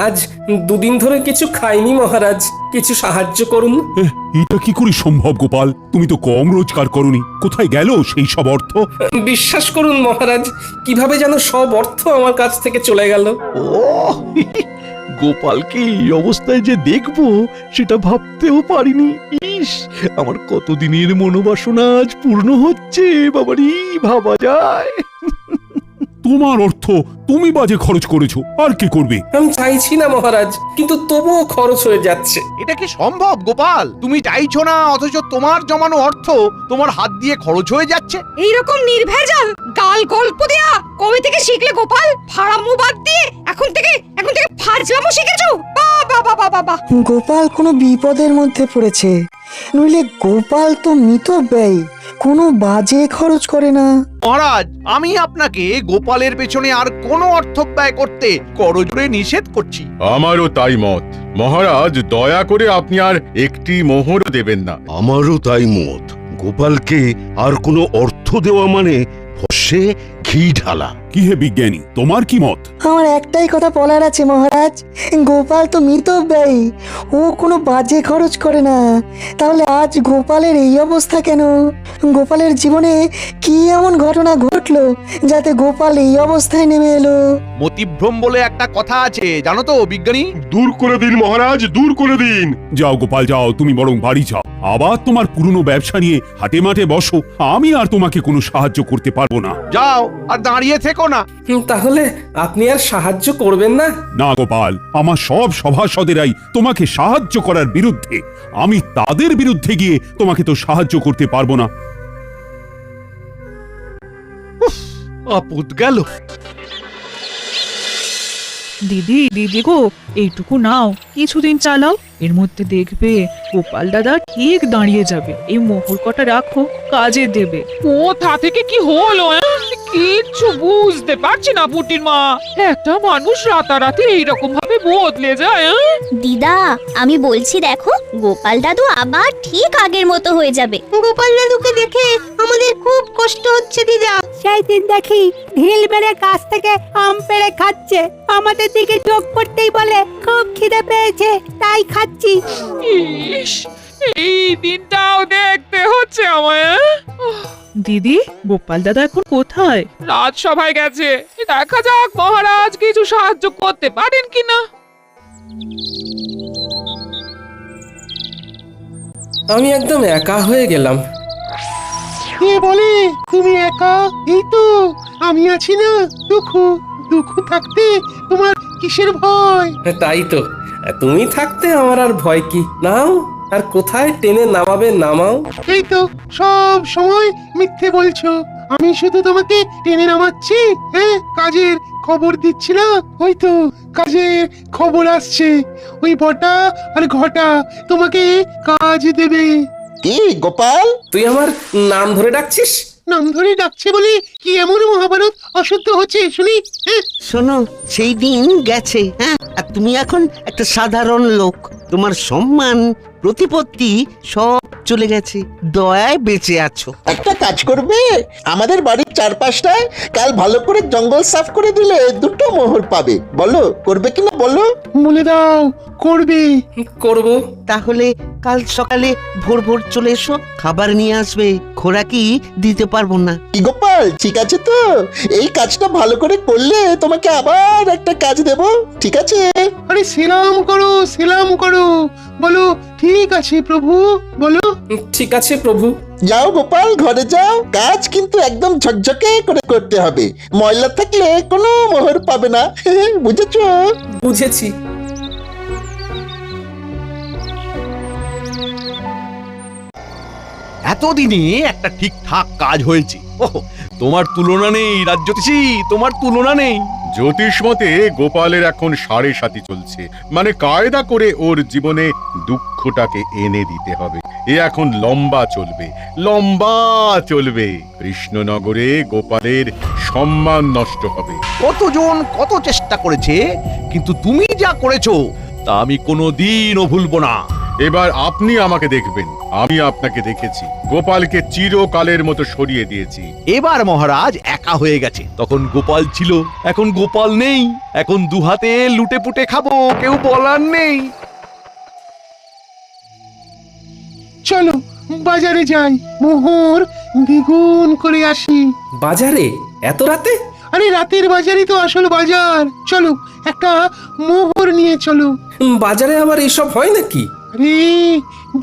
আজ দুদিন ধরে কিছু খাইনি মহারাজ, কিছু সাহায্য করুন। এটা কি করে সম্ভব গোপাল? তুমি তো কম রোজগার করনি, কোথায় গেল সেই সব অর্থ? বিশ্বাস করুন মহারাজ, কিভাবে যেন সব অর্থ আমার কাছ থেকে চলে গেল। ও গোপালকে এই অবস্থায় যে দেখবো সেটা ভাবতেও পারিনি। ইস, আমার কতদিনের মনোবাসনা আজ পূর্ণ হচ্ছে। বাবারি, ভাবা যায়? তোমার অর্থ তুমি বাজে খরচ করেছো, আর কে করবে? আমি চাইছি না মহারাজ, কিন্তু তবুও খরচ হয়ে যাচ্ছে। এটা কি সম্ভব গোপাল? তুমি চাইছো না অথচ তোমার জমানো অর্থ তোমার হাত দিয়ে খরচ হয়ে যাচ্ছে। এইরকম নির্ভেজাল গাল গল্প দেয়া কবে থেকে শিখলে গোপাল? ফারামু বাদ দিয়ে এখন থেকে ফাজলামো শিখেছো? বাবা বাবা বাবা! গোপাল কোনো বিপদের মধ্যে পড়েছে, নইলে গোপাল তো মিতব্যয়ী, কোনো বাজে খরচ করে না। মহারাজ, আমি আপনাকে গোপালের পেছনে আর কোনো অর্থ ব্যয় করতে করজোড়ে নিষেধ করছি। আমারও তাই মত মহারাজ, দয়া করে আপনি আর একটি মোহরও দেবেন না। আমারও তাই মত। গোপালকে আর কোনো অর্থ দেওয়া মানে ফসে ঘি ঢালা। কি হে বিজ্ঞানী, তোমার কি মত? আমার একটাই কথা বলার আছে মহারাজ, গোপাল তো মিতব্যয়ী, ও কোনো বাজে খরচ করে না। তাহলে আজ গোপালের এই অবস্থা কেন? গোপালের জীবনে কি এমন ঘটনা ঘটলো যাতে গোপাল এই অবস্থায় নেমে এলো? মতিভ্রম বলে একটা কথা আছে, জানো তো বিজ্ঞানী? দূর করে দিন মহারাজ, দূর করে দিন। যাও গোপাল যাও, তুমি বরং বাড়ি যাও, আবার তোমার পুরনো ব্যবসা নিয়ে হাটে মাঠে বসো। আমি আর তোমাকে কোনো সাহায্য করতে পারবো না। যাও, আর দাঁড়িয়ে থেকো না। তাহলে আপনি আর সাহায্য করবেন না? না গোপাল, আমার সব সভাসদেরাই তোমাকে সাহায্য করার বিরুদ্ধে। আমি তাদের বিরুদ্ধে গিয়ে তোমাকে তো সাহায্য করতে পারবো না। আপদ গেল। দিদি দিদি গো, এইটুকু নাও, কিছুদিন চালাও, এর মধ্যে দেখবে গোপাল দাদা ঠিক দাঁড়িয়ে যাবে। এই মোহর কটা রাখো, কাজে দেবে। কোথা থেকে কি হলো? কিচ্ছু বুঝতে পারছি না পুটির মা। একটা মানুষ রাতারাতি এইরকম ভাবে বদলে যায়। দিদা, আমি বলছি দেখো, গোপাল দাদু আবার ঠিক আগের মতো হয়ে যাবে। গোপাল দাদুকে দেখে আমাদের খুব কষ্ট হচ্ছে দিদা। সেই দিন দেখি ঢিল মেরে গাছ থেকে আম পেড়ে খাচ্ছে, আমাদের দিকে চোখ করতেই বলে খুব খিদে পেয়েছে তাই খাচ্ছি। ইস, এই দিনটাও দেখতে হচ্ছে আমায়। দিদি, গোপাল দাদা এখন কোথায়? রাজসভায় গেছে, দেখা যাক মহারাজ কিছু সাহায্য করতে পারেন কিনা। আমি একদম একা হয়ে গেলাম। কে বলে তুমি একা? এই তো আমি আছি না। দুঃখ থাকতে তোমার কিসের ভয়? তাই তো, তুমি থাকতে আমার আর ভয় কি? নাও, আর কোথায় টেনে নামাবে নামাও। এই তো সব সময় মিথ্যে বলছো। আমি শুধু তোমাকে টেনে নামাচ্ছি। হ্যাঁ, কাজের খবর দিচ্ছিলাম। ওই তো কাজের খবর আসছে, ওই বটা আর ঘটা তোমাকে কাজ দেবে। কি গোপাল, তুই আমার নাম ধরে ডাকছিস? নাম ধরে ডাকছে বলে কি এমন মহাভারত অশুদ্ধ হচ্ছে শুনি? শোনো, সেই দিন গেছে, হ্যাঁ, আর তুমি এখন একটা সাধারণ লোক। তোমার সম্মান প্রতিপত্তি সব চলে গেছে, দয়ায় বেঁচে আছো। একটা কাজ করবে, আমাদের বাড়ির চারপাশটায় কাল ভালো করে জঙ্গল সাফ করে দিলে 2টো মোহর পাবে। বলো করবে কিনা বলো? বলে দাও করবে। করব। তাহলে কাল সকালে ভোর ভোর চলে এসো, খাবার নিয়ে আসবে, খোরাকি দিতে পারবো না। কি গোপাল, ঠিক আছে তো? এই কাজটা ভালো করে করলে তোমাকে আবার একটা কাজ দেব, ঠিক আছে? আরে সেলাম করো, বলো ঠিক আছে প্রভু, বলো ঠিক আছে প্রভু। যাও গোপাল, ঘরে যাও। কাজ কিন্তু একদম ঝকঝকে করে করতে হবে, ময়লা থাকলে কোনো মোহর পাবে না। বুঝেছো? বুঝেছি। এতদিনে একটা ঠিকঠাক কাজ হয়েছে। ওহ, তোমার তুলনা নেই রাজ্যোতিষী, তোমার তুলনা নেই। জ্যোতিষ মতে গোপালের এখন 7.5 চলছে, মানে কায়দা করে ওর জীবনে দুঃখটাকে এনে দিতে হবে। এ এখন লম্বা চলবে। কৃষ্ণনগরে গোপালের সম্মান নষ্ট হবে। কতজন কত চেষ্টা করেছে, কিন্তু তুমি যা করেছো তা আমি কোনোদিনও ভুলবো না। এবার আপনি আমাকে দেখবেন। আমি আপনাকে দেখেছি, গোপালকে চিরকালের মতো সরিয়ে দিয়েছি। এবার মহারাজ একা হয়ে গেছে, তখন গোপাল ছিল, এখন গোপাল নেই, এখন দুহাতে লুটে পুটে খাবো, কেউ বলার নেই। চলো বাজারে যাই, মোহর দ্বিগুণ করে আসি। বাজারে এত রাতে? আরে রাতের বাজারই তো আসল বাজার। চলো একটা মোহর নিয়ে চলো। বাজারে আবার এসব হয় নাকি? আরে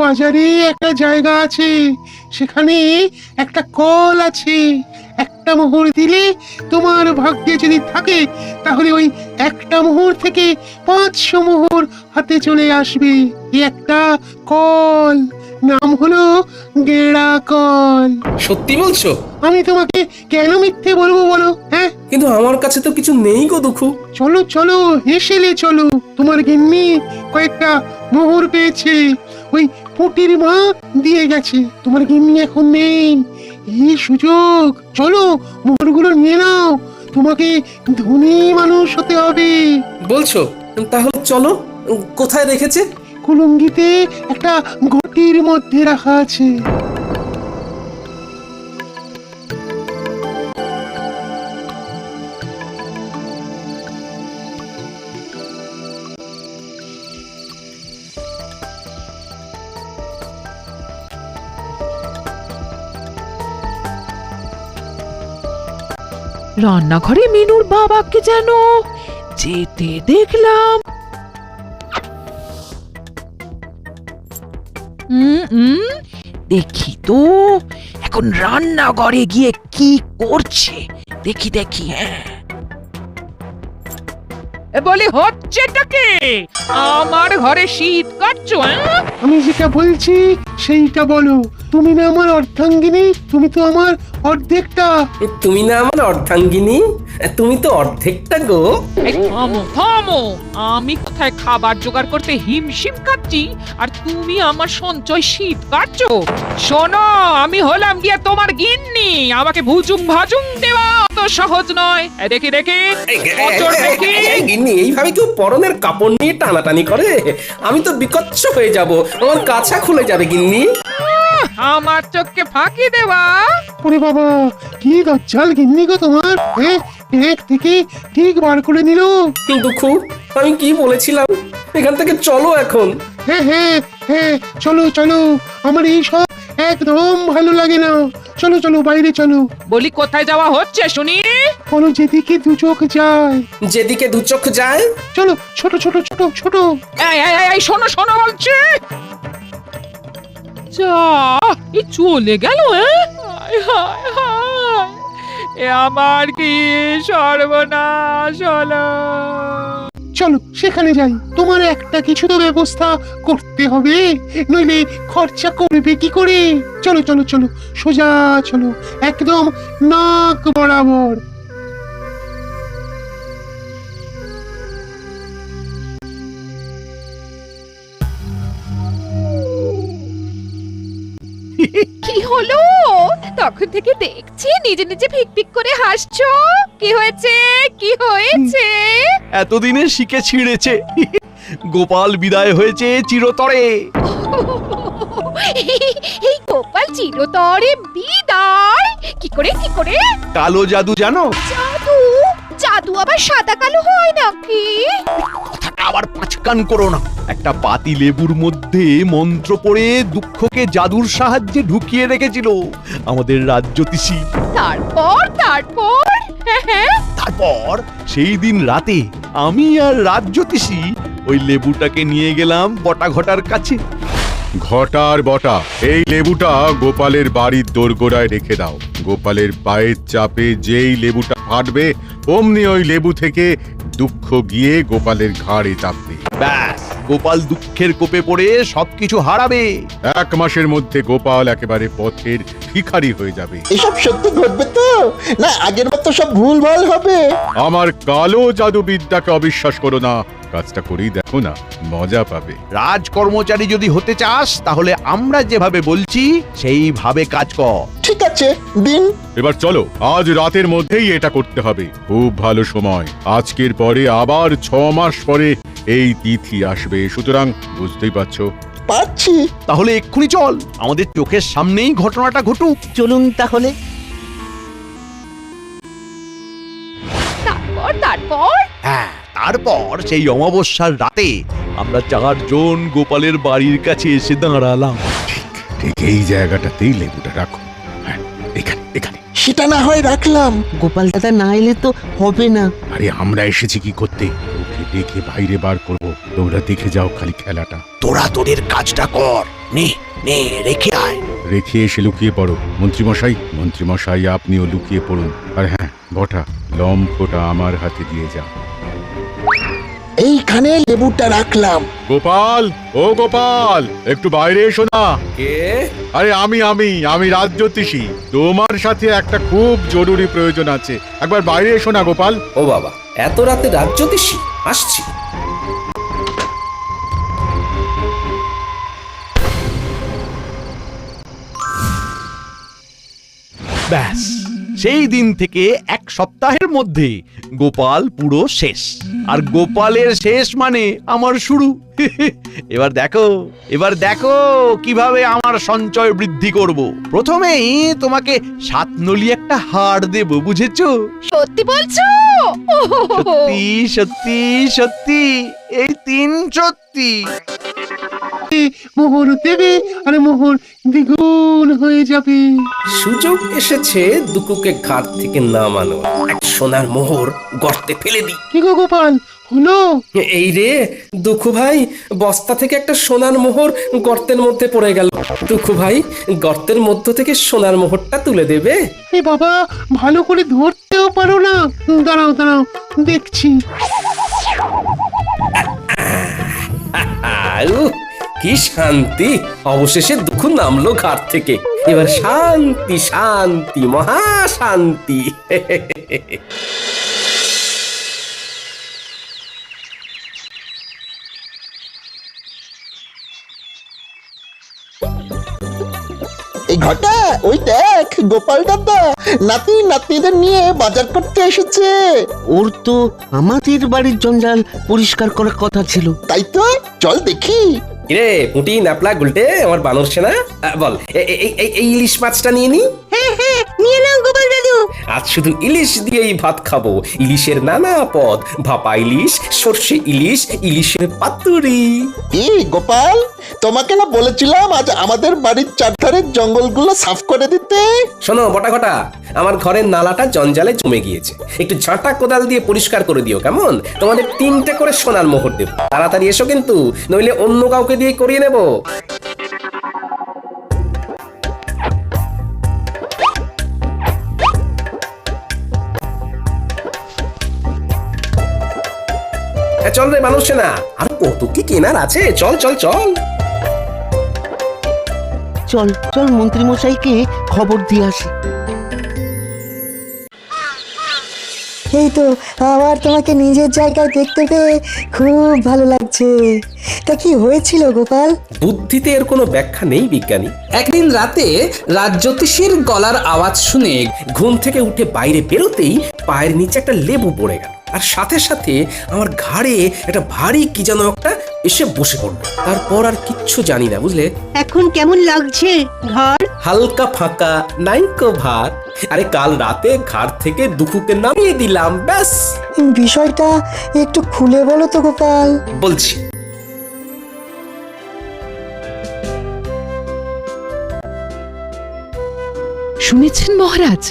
বাজারে একটা জায়গা আছে, সেখানে একটা কল আছে। একটা মোহর দিলে তোমার ভাগ্যে যদি থাকে তাহলে ওই একটা মোহর থেকে 500 মোহর হাতে চলে আসবে। এই একটা কল, নাম হলো গেড়া কল। সত্যি বলছো? আমি তোমাকে কেন মিথ্যে বলবো বলো? হ্যাঁ, কিন্তু আমার কাছে তো কিছু নেই গো দুঃখু। চলো চলো হেসেলে চলো, তোমার গিন্নি কয়েকটা মোহর পেয়েছে, ওই পুটির মা দিয়ে গেছে। তোমার গিন্নি এখন নেই, এই সুযোগ। চলো মোহরগুলো নিয়ে নাও, তোমাকে ধনী মানুষ হতে হবে। বলছো? তাহলে চলো। কোথায় রেখেছে? কুলুঙ্গিতে একটা ঘটির মধ্যে রাখা আছে। রান্নাঘরে মিনুর বাবাকে যেন যেতে দেখলাম। দেখি তো এখন রান্নাঘরে গিয়ে কি করছে, দেখি দেখি। হ্যাঁ, বলি হচ্ছেটা কি? আমার ঘরে শীত কাটছো? আমি যেটা বলছি সেইটা বলো। তুমি না আমার অর্ধাঙ্গিনী, তুমি তো আমার অর্ধেকটা। তুমি না আমার অর্ধাঙ্গিনী, তুমি তো অর্ধেকটা গো। থামো থামো, আমি কোথায় খাবার জোগাড় করতে হিমশিম খাচ্ছি আর তুমি আমার সঞ্চয় শীত কাটছো? শোনো, আমি হলাম গিয়ে তোমার গিন্নি, আমাকে ভুজুং ভাজুং দেওয়া অত সহজ নয়। দেখি দেখি দেখি। গিন্নি, এইভাবে কেউ পরনের কাপড় নিয়ে টানাটানি করে? আমি তো বিকচ্ছ হয়ে যাব, আমার কাছা খুলে যাবে গিন্নি। আমার চোখকে ফাঁকি দেওয়া? ওরে বাবা, কি দজ্জাল গিন্নি গো তোমার! এক থেকে ঠিক বার করে নিল। দুঃখু, আমি কি বলেছিলাম? এখান থেকে চলো এখন। হ্যাঁ হ্যাঁ হ্যাঁ, চলো চলো, আমার এই সব একদম ভালো লাগে না। চলো চলো বাইরে চলো। বলি কোথায় যাওয়া হচ্ছে শুনি? বলো যেদিকে দু চোখ যায়। যেদিকে দু চোখ যায়? চলো, ছোট ছোট ছোট ছোট। এই শোনো শোনো বলছি। যা, এই চলে গেল। হায় হায় হায়, এ আমার কি সর্বনাশ হলো। চলো সেখানে যাই, তোমার একটা কিছু তো ব্যবস্থা করতে হবে, নইলে খরচা করবে কি করে? চলো চলো চলো, সোজা চলো, একদম নাক বরাবর। কি হলো? তখন থেকে দেখছি নিজে নিজে ফিক করে হাসছো। কি হয়েছে? কি হয়েছে? এতদিনে শিখে ছিঁড়েছে, গোপাল বিদায় হয়েছে চিরতরে। এই গোপাল চিরতরে বিদায়? কি করে কি করে? কালো জাদু জানো? জাদু? জাদু আবার সাদা কালো হয় নাকি? কথাটা আবার পাঁচকান করো না। একটা পাতি লেবুর মধ্যে মন্ত্র পড়ে দুঃখকে জাদুর সাহায্যে ঢুকিয়ে রেখেছিল আমাদের রাজ্যতীষী। তারপর তারপর? তারপর সেই দিন রাতে আমি আর রাজ্যতীষী ওই লেবুটাকে নিয়ে গেলাম বটা ঘটার কাছে। ঘটার বটা, এই লেবুটা গোপালের বাড়ির দোরগোড়ায় রেখে দাও। গোপালের পায়ের চাপে যেই লেবুটা ফাটবে, অমনি ওই লেবু থেকে দুঃখ গিয়ে গোপালের ঘাড়ে চাপবে। ব্যাস, গোপাল দুঃখের কোপে পড়ে সবকিছু হারাবে। 1 মাসের মধ্যে গোপাল একেবারে পথের ভিখারি হয়ে যাবে। এসব সত্যি ঘটবে তো, না আগের মতো সব ভুলভাল হবে? আমার কালো জাদুবিদ্যাকে অবিশ্বাস করো না, কাজটা করেই দেখো না, মজা পাবে। রাজকর্মচারী যদি হতে চাস তাহলে আমরা যেভাবে বলছি সেইভাবে কাজ কর। ঠিক আছে, দিন। এবার চলো, আজ রাতের মধ্যেই এটা করতে হবে। খুব ভালো সময়, আজকের পরে আবার 6 মাস পরে এই তিথি আসবে, সুতরাং বুঝতেই পারছো পারছি। তাহলে এক্ষুনি চল, আমাদের চোখের সামনেই ঘটনাটা ঘটুক। চলুন তাহলে। তারপর হ্যাঁ, তারপর সেই অমাবস্যার রাতে আমরা 4 জন গোপালের বাড়ির কাছে এসে দাঁড়ালাম। ঠিক এই জায়গাটাতেই লেবুটা রাখো। হ্যাঁ, এখানে এখানে। সেটা না হয় রাখলাম। গোপাল দাদা না এলে তো হবে না। আরে আমরা এসেছি কি করতে? ওকে ডেকে বাইরে বার করবো, তোমরা দেখে যাও খালি খেলাটা। তোরা তোদের কাজটা কর, নে নে রেখে আয়। রেখে এসে লুকিয়ে পড়ো। মন্ত্রীমশাই আপনিও লুকিয়ে পড়ুন। আর হ্যাঁ বটা, লম্ফটা আমার হাতে দিয়ে যা। এইখানে লেবুটা রাখলাম। গোপাল, ও গোপাল, একটু বাইরে এসো না। কে? আরে আমি রাজজ্যোতিষী। তোমার সাথে একটা খুব জরুরি প্রয়োজন আছে, একবার বাইরে এসো না গোপাল। ও বাবা, এত রাতে রাজজ্যোতিষী? আসছি। ব্যাস, সেই দিন থেকে 1 সপ্তাহের মধ্যে গোপাল পুরো শেষ। আর গোপালের শেষ মানে আমার শুরু। এবার দেখো কিভাবে আমার সঞ্চয় বৃদ্ধি করব। প্রথমেই তোমাকে 7 নলি একটা হার দেব, বুঝেছো? সত্যি বলছো? সত্যি সত্যি সত্যি, এই 3 সত্যি। মোহর দেবে আর মোহর দ্বিগুণ হয়ে যাবে। সুযোগ এসেছে দুকুকে ঘাট থেকে নামানো। এক সোনার মোহর গর্তে ফেলে দি। কি গো গোপাল, হলো? এই রে দুঃখু ভাই, বস্তা থেকে একটা সোনার মোহর গর্তের মধ্যে পড়ে গেল। দুঃখু ভাই, গর্তের মধ্য থেকে সোনার মোহরটা তুলে দেবে? এ বাবা, ভালো করে ধরতেও পারো না। দাঁড়াও দেখছি। উহ, কি শান্তি! অবশেষে দুঃখ নামলো ঘাট থেকে। এবার শান্তি শান্তি, মহা শান্তি। এই ঘটা, ওই দেখ গোপাল দাদা নাতনিদের নিয়ে বাজার করতে এসেছে। ওর তো আমাদের বাড়ির জঞ্জাল পরিষ্কার করার কথা ছিল। তাই তো, চল দেখি। রে পুঁটি, ন্যাপলা, গুলটে, আমার বানর সেনা, বল এই ইলিশ মাছটা নিয়ে নি। হ্যাঁ, নিয়ে নাও গোপাল দাদু। আজ শুধু ইলিশ দিয়েই ভাত খাবো। ইলিশের নানা পদ, ভাপা ইলিশ, সর্ষে ইলিশ, ইলিশের পাতুরি। কি গোপাল, তোমাকে না বলেছিলাম আজ আমাদের বাড়ির চারধারের জঙ্গলগুলো সাফ করে দিতে? শোনো বটা ঘটা, আমার ঘরের নালাটা জঞ্জালে জমে গিয়েছে। একটু ঝাঁটা কোদাল দিয়ে পরিষ্কার করে দিও, কেমন? তোমাদের 3টে করে সোনার মোহর দেব। তাড়াতাড়ি এসো কিন্তু, নইলে অন্য কাউকে দিয়ে করিয়ে নেব। চল রে মানুষ না, আর কত কি কেনার আছে। চল চল চল চল চল, মন্ত্রী মশাইকে খবর দিয়ে আসি। এই তো, আবার তোমাকে নিজের জায়গায় দেখতে পেয়ে খুব ভালো লাগছে। তা কি হয়েছিল গোপাল? বুদ্ধিতে এর কোনো ব্যাখ্যা নেই বিজ্ঞানী। একদিন রাতে রাজজ্যোতিষীর গলার আওয়াজ শুনে ঘুম থেকে উঠে বাইরে বেরোতেই পায়ের নিচে একটা লেবু পড়ে গেল। আর সাথে সাথে আমার ঘাড়ে একটা ভারী কি যেন একটা এসে বসে পড়লো। তারপর আর কিচ্ছু জানি না, বুঝলে? এখন কেমন লাগছে ঘর? হালকা ফাঁকা, নাইকো ভাত। আরে কাল রাতে ঘাট থেকে দুঃখুকে নামিয়ে দিলাম, ব্যাস। বিষয়টা একটু খুলে বলো তো গোপাল। বলছি। শুনেছেন মহারাজ,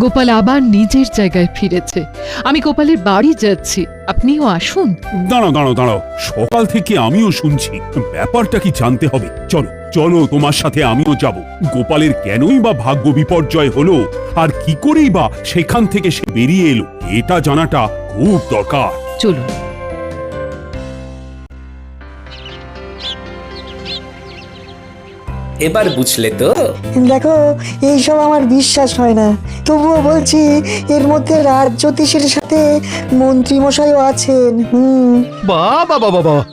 গোপাল আবার নিজের জায়গায় ফিরেছে। আমি গোপালের বাড়ি যাচ্ছি, আপনিও আসুন। দাঁড়াও, সকাল থেকে আমিও শুনছি। ব্যাপারটা কি জানতে হবে। চলো তোমার সাথে আমিও যাব। গোপালের কেনই বা ভাগ্য বিপর্যয় হলো, আর কি করেই বা সেখান থেকে সে বেরিয়ে এলো, এটা জানাটা খুব দরকার। চলুন। এবার বুঝলে তো? দেখো, এইসব আমার বিশ্বাস হয় না, তবুও বলছি এর মধ্যে রাজজ্যোতিষীর সাথে মন্ত্রী মশাইও আছেন। বাবা,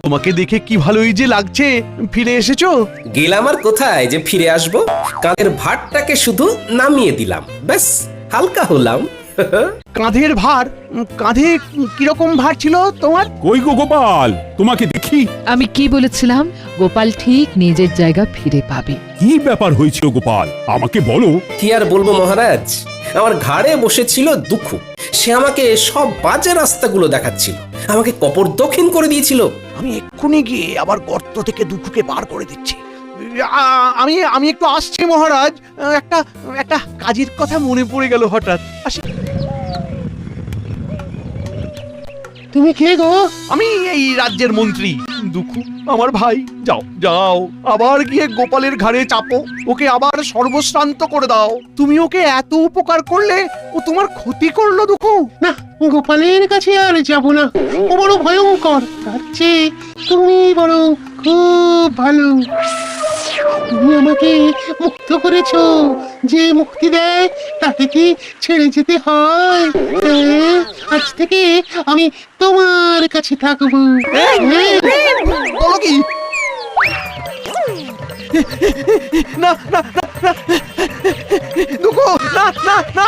তোমাকে দেখে কি ভালোই যে লাগছে। ফিরে এসেছো? গেলাম আর কোথায় যে ফিরে আসবো। কালের ভাতটাকে শুধু নামিয়ে দিলাম, ব্যাস, হালকা হলাম। কাঁধের ভার, কাঁধে কিরকম ভার ছিল তোমার? কই গো গোপাল, তোমাকে দেখি। আমি কি বলেছিলাম? গোপাল ঠিক নিজের জায়গা ফিরে পাবে। কি ব্যাপার হয়েছিল গোপাল, আমাকে বলো। কি আর বলবো মহারাজ, আমার ঘাড়ে বসেছিল দুঃখ। সে আমাকে সব বাজে রাস্তাগুলো দেখাচ্ছিল, আমাকে কপরদক্ষিণ করে দিয়েছিল। আমি এক্ষুনি গিয়ে আবার গর্ত থেকে দুঃখকে বার করে দিচ্ছি। আমি আমি একটু আসছি মহারাজ, একটা কাজের কথা মনে পড়ে গেল হঠাৎ। আসি। তুমি কে গো? আমি এই রাজ্যের মন্ত্রী দুঃখু, আমার ভাই। যাও যাও, আবার গিয়ে গোপালের ঘাড়ে চাপো, ওকে আবার সর্বশ্রান্ত করে দাও। তুমি ওকে এত উপকার করলে, ও তোমার ক্ষতি করলো দুঃখু। না, গোপালের কাছে আর যাব না, ও বড় ভয়ঙ্কর। তার চেয়ে তুমি বরং খুব ভালো। তুমি আমাকে মুক্ত করেছো, যে মুক্তি দেয় তাকে কি ছেড়ে যেতে হয়? আজ থেকে আমি তোমার কাছে থাকবো। বলো কি? না না না, দুঃখু, না না না।